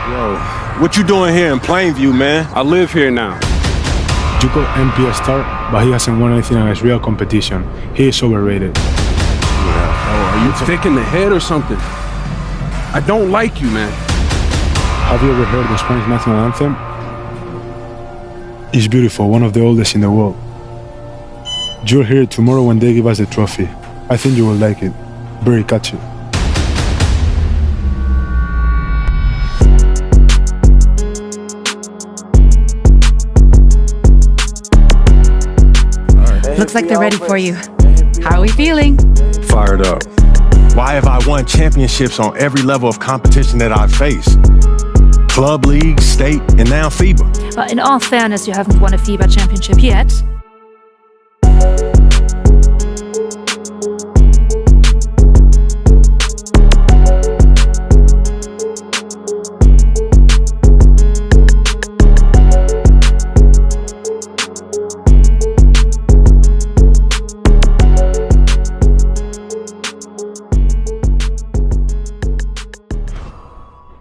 Yo, what you doing here in Plainview, man? I live here now. You call MP a star, but he hasn't won anything against real competition. He is overrated. Are you thick in the head or something? I don't like you, man. Have you ever heard the Spanish national anthem? It's beautiful, one of the oldest in the world. You'll hear it tomorrow when they give us the trophy. I think you will like it. Very catchy. Looks like they're ready for you. How are we feeling? Fired up. Why have I won championships on every level of competition that I've faced? Club, league, state, and now FIBA. In all fairness, you haven't won a FIBA championship yet.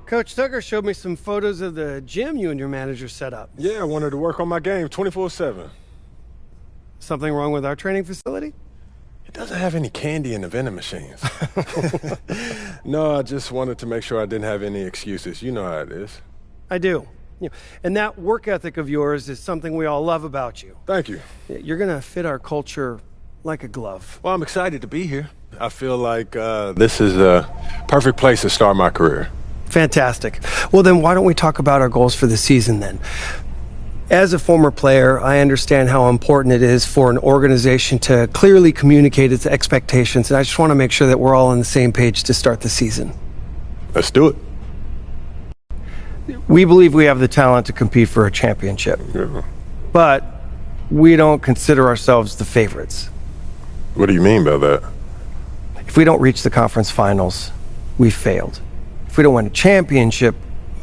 Coach Tucker showed me some photos of the gym you and your manager set up. Yeah, I wanted to work on my game 24/7. Something wrong with our training facility? It doesn't have any candy in the vending machines. No, I just wanted to make sure I didn't have any excuses. You know how it is. I do. And that work ethic of yours is something we all love about you. Thank you. You're going to fit our culture like a glove. Well, I'm excited to be here. I feel like this is a perfect place to start my career. Fantastic. Well, then why don't we talk about our goals for the season then? As a former player, I understand how important it is for an organization to clearly communicate its expectations, and I just want to make sure that we're all on the same page to start the season. Let's do it. We believe we have the talent to compete for a championship, Yeah. but we don't consider ourselves the favorites. What do you mean by that? If we don't reach the conference finals, we failed. If we don't win a championship,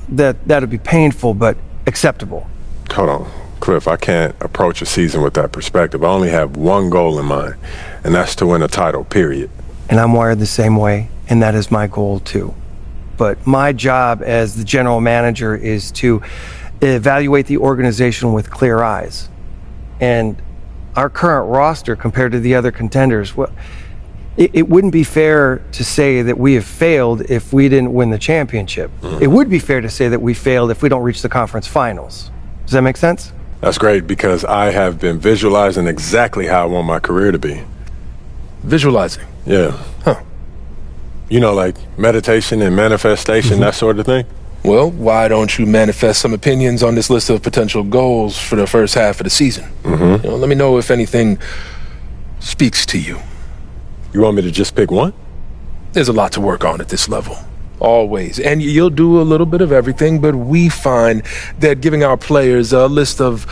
that'd be painful but acceptable. Hold on, Cliff, I can't approach a season with that perspective. I only have one goal in mind, and that's to win a title, period. And I'm wired the same way, and that is my goal too. But my job as the general manager is to evaluate the organization with clear eyes. And our current roster compared to the other contenders, well, it wouldn't be fair to say that we have failed if we didn't win the championship. It would be fair to say that we failed if we don't reach the conference finals. Does that make sense? That's great because I have been visualizing exactly how I want my career to be. Visualizing? Yeah. Huh. You know, like meditation and manifestation, that sort of thing? Well, why don't you manifest some opinions on this list of potential goals for the first half of the season? Let me know if anything speaks to you. You want me to just pick one? There's a lot to work on at this level. Always. And you'll do a little bit of everything, but we find that giving our players a list of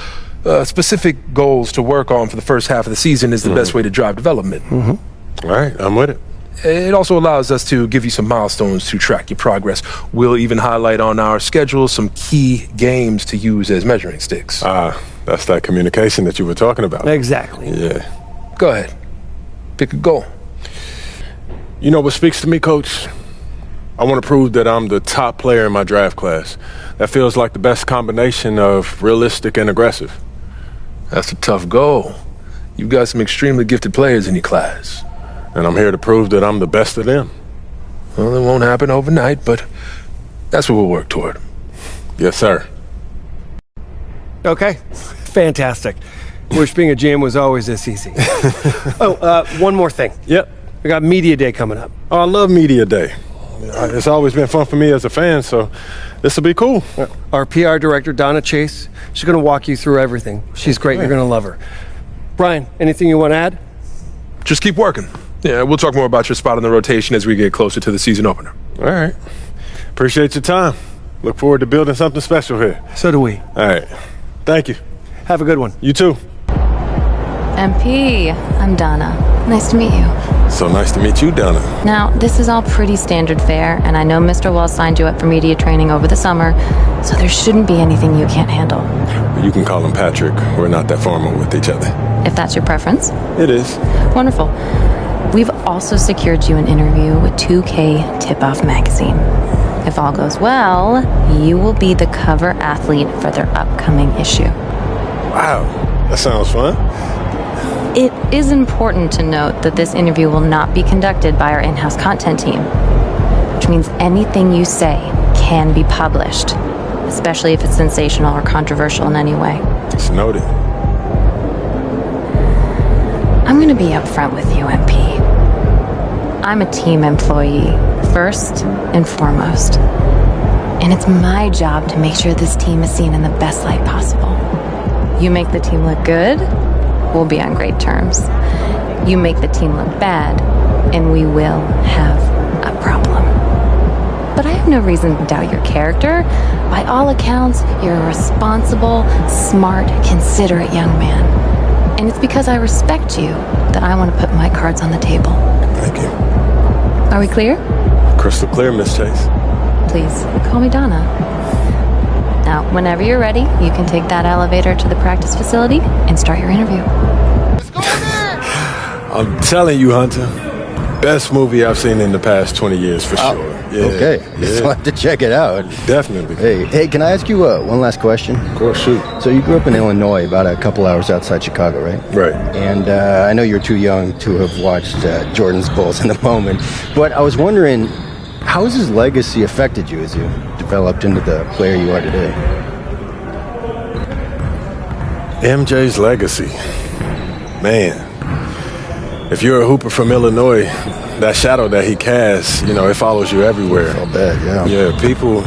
specific goals to work on for the first half of the season is the best way to drive development. All right, I'm with it. It also allows us to give you some milestones to track your progress. We'll even highlight on our schedule some key games to use as measuring sticks. That's that communication that you were talking about. Exactly. Yeah. Go ahead. Pick a goal. You know what speaks to me, Coach? I want to prove that I'm the top player in my draft class. That feels like the best combination of realistic and aggressive. That's a tough goal. You've got some extremely gifted players in your class. And I'm here to prove that I'm the best of them. Well, it won't happen overnight, but that's what we'll work toward. Yes, sir. Okay, fantastic. Wish being a GM was always this easy. One more thing. Yep. We got Media Day coming up. Oh, I love Media Day. It's always been fun for me as a fan, so this will be cool. Our PR director, Donna Chase, she's going to walk you through everything. She's great. You're going to love her. Brian, anything you want to add? Just keep working. Yeah, we'll talk more about your spot in the rotation as we get closer to the season opener. All right. Appreciate your time. Look forward to building something special here. So do we. All right. Thank you. Have a good one. You too. MP, I'm Donna. Nice to meet you. So nice to meet you, Donna. Now, this is all pretty standard fare, and I know Mr. Wells signed you up for media training over the summer, so there shouldn't be anything you can't handle. You can call him Patrick. We're not that formal with each other. If that's your preference. It is. Wonderful. We've also secured you an interview with 2K Tip-Off Magazine. If all goes well, you will be the cover athlete for their upcoming issue. Wow, that sounds fun. It is important to note that this interview will not be conducted by our in-house content team, which means anything you say can be published, especially if it's sensational or controversial in any way. It's noted. I'm going to be upfront with you, MP. I'm a team employee, first and foremost. And it's my job to make sure this team is seen in the best light possible. You make the team look good, we'll be on great terms. You make the team look bad, and we will have a problem. But I have no reason to doubt your character. By all accounts, you're a responsible, smart, considerate young man. And it's because I respect you that I want to put my cards on the table. Thank you. Are we clear? Crystal clear, Miss Chase. Please, call me Donna. Now, whenever you're ready, you can take that elevator to the practice facility and start your interview. I'm telling you, Hunter, best movie I've seen in the past 20 years for sure. Yeah, Okay, yeah, so I have to check it out. definitely. Hey, can I ask you one last question? Of course, shoot. So you grew up in Illinois, about a couple hours outside Chicago, right? Right. And I know you're too young to have watched Jordan's Bulls in the moment, but I was wondering, how has his legacy affected you as you developed into the player you are today? MJ's legacy. Man, if you're a hooper from Illinois, that shadow that he casts, it follows you everywhere. I'll bet, yeah. Yeah, people,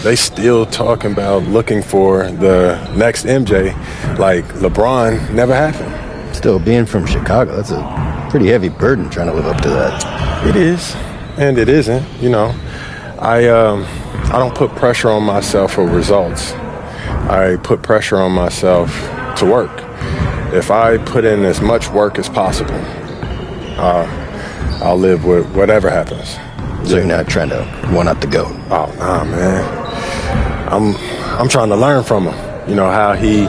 they still talking about looking for the next MJ like LeBron never happened. Still, being from Chicago, that's a pretty heavy burden trying to live up to that. It is, and it isn't. I don't put pressure on myself for results. I put pressure on myself to work. If I put in as much work as possible, I'll live with whatever happens. So you're not trying to one-up the GOAT? Oh, nah, man. I'm trying to learn from him. How he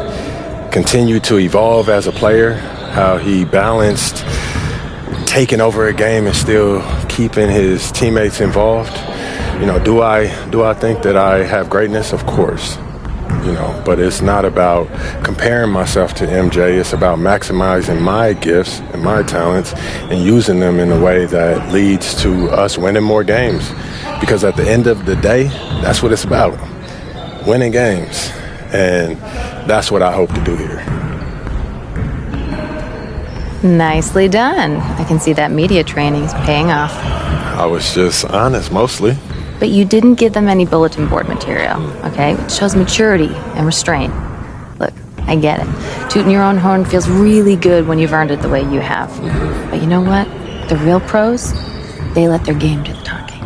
continued to evolve as a player, how he balanced taking over a game and still keeping his teammates involved. Do I think that I have greatness? Of course. But it's not about comparing myself to MJ. It's about maximizing my gifts and my talents and using them in a way that leads to us winning more games. Because at the end of the day, that's what it's about. Winning games. And that's what I hope to do here. Nicely done. I can see that media training is paying off. I was just honest, mostly. But you didn't give them any bulletin board material, okay? It shows maturity and restraint. Look, I get it. Tooting your own horn feels really good when you've earned it the way you have. But you know what? The real pros, they let their game do the talking.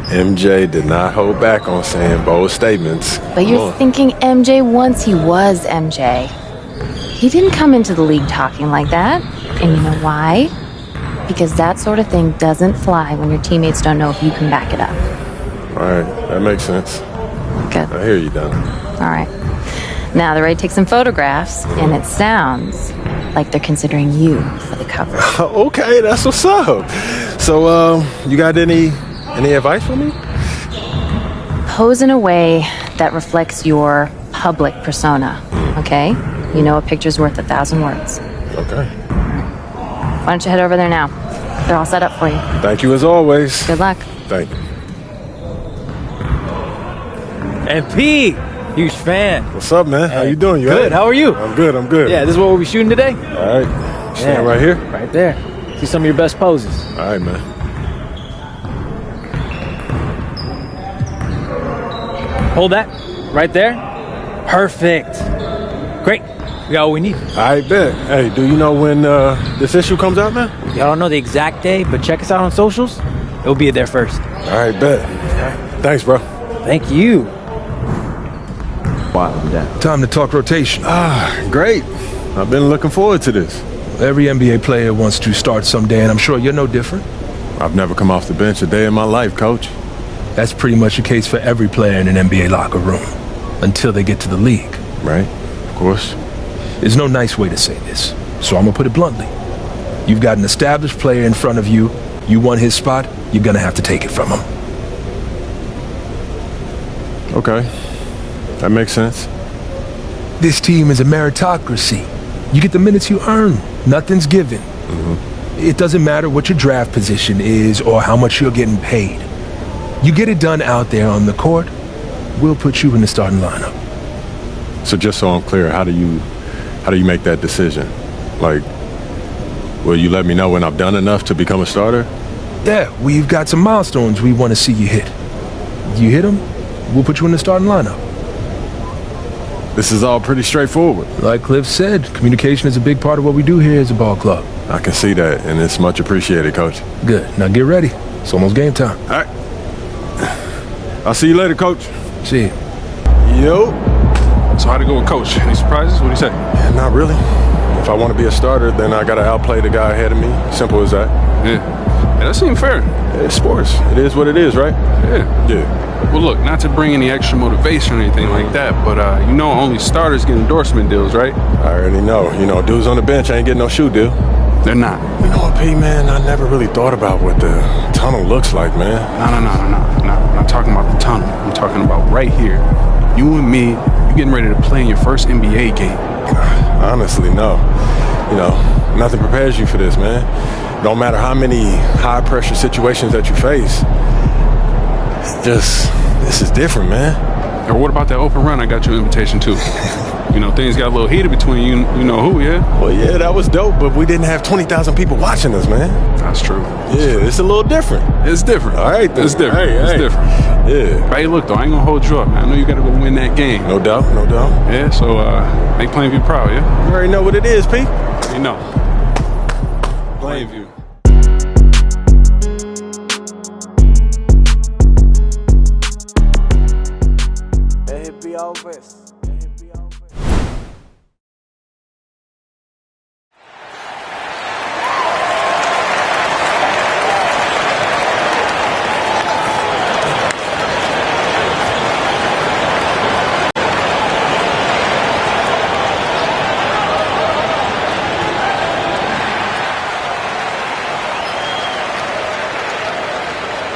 MJ did not hold back on saying bold statements. But you're thinking MJ once he was MJ. He didn't come into the league talking like that. And you know why? Because that sort of thing doesn't fly when your teammates don't know if you can back it up. All right, that makes sense. Good. I hear you, Donna. All right. Now they're ready to take some photographs, and it sounds like they're considering you for the cover. Okay, that's what's up. So, you got any advice for me? Pose in a way that reflects your public persona, okay? You know a picture's worth 1,000 words. Okay. Why don't you head over there now? They're all set up for you. Thank you as always. Good luck. Thank you. And P, huge fan. What's up, man? How you doing? You all Good. right? How are you? I'm good. I'm good. Yeah, this is what we'll be shooting today. All right. Stand right here. Right there. See some of your best poses. All right, man. Hold that. Right there. Perfect. Great. We got what we need. I bet. Hey, do you know when this issue comes out, man? Y'all don't know the exact day, but check us out on socials. It'll be there first. All right, bet. Thanks, bro. Thank you. Time to talk rotation. Great. I've been looking forward to this. Every NBA player wants to start someday, and I'm sure you're no different. I've never come off the bench a day in my life, coach. That's pretty much the case for every player in an NBA locker room, until they get to the league. Right? Of course. There's no nice way to say this, so I'm gonna put it bluntly. You've got an established player in front of you. You want his spot, you're gonna have to take it from him. Okay. That makes sense. This team is a meritocracy. You get the minutes you earn. Nothing's given. It doesn't matter what your draft position is or how much you're getting paid. You get it done out there on the court, we'll put you in the starting lineup. So just so I'm clear, how do you make that decision? Like, will you let me know when I've done enough to become a starter? Yeah, we've got some milestones we want to see you hit. You hit them, we'll put you in the starting lineup. This is all pretty straightforward. Like Cliff said, communication is a big part of what we do here as a ball club. I can see that, and it's much appreciated, Coach. Good. Now get ready. It's almost game time. All right. I'll see you later, Coach. See you. Yo. So how'd it go with Coach? Any surprises? What'd he say? Yeah, not really. If I want to be a starter, then I got to outplay the guy ahead of me. Simple as that. Yeah, that seemed fair. It's sports. It is what it is, right? Yeah. Yeah. Well, look, not to bring any extra motivation or anything like that, but you know only starters get endorsement deals, right? I already know. You know, dudes on the bench ain't getting no shoe deal. They're not. You know what, P, man? I never really thought about what the tunnel looks like, man. No. I'm not talking about the tunnel. I'm talking about right here. You and me, you getting ready to play in your first NBA game. Honestly, no. You know, nothing prepares you for this, man. No matter how many high-pressure situations that you face, this is different, man. Or what about that open run I got you an invitation to? You know, things got a little heated between you know who, yeah? Well, yeah, that was dope, but we didn't have 20,000 people watching us, man. That's true. Yeah, it's a little different. It's different. All right, then. It's different. Hey, it's hey. different. Yeah. But hey, look, though, I ain't gonna hold you up, man. I know you gotta go win that game. No doubt, no doubt. Yeah, so make Plainview proud, yeah? You already know what it is, P. You know. Plainview.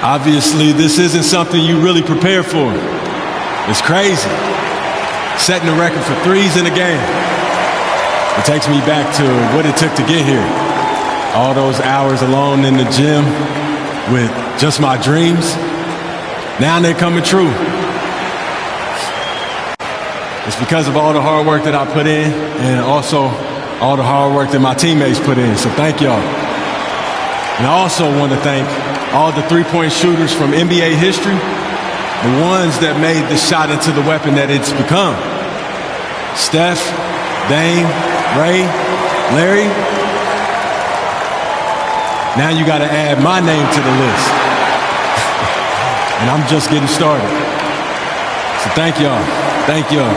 Obviously, this isn't something you really prepare for. It's crazy. Setting the record for threes in a game. It takes me back to what it took to get here. All those hours alone in the gym with just my dreams. Now they're coming true. It's because of all the hard work that I put in and also all the hard work that my teammates put in. So thank y'all. And I also want to thank all the three-point shooters from NBA history, the ones that made the shot into the weapon that it's become. Steph, Dame, Ray, Larry. Now you got to add my name to the list. And I'm just getting started. So thank y'all. Thank y'all.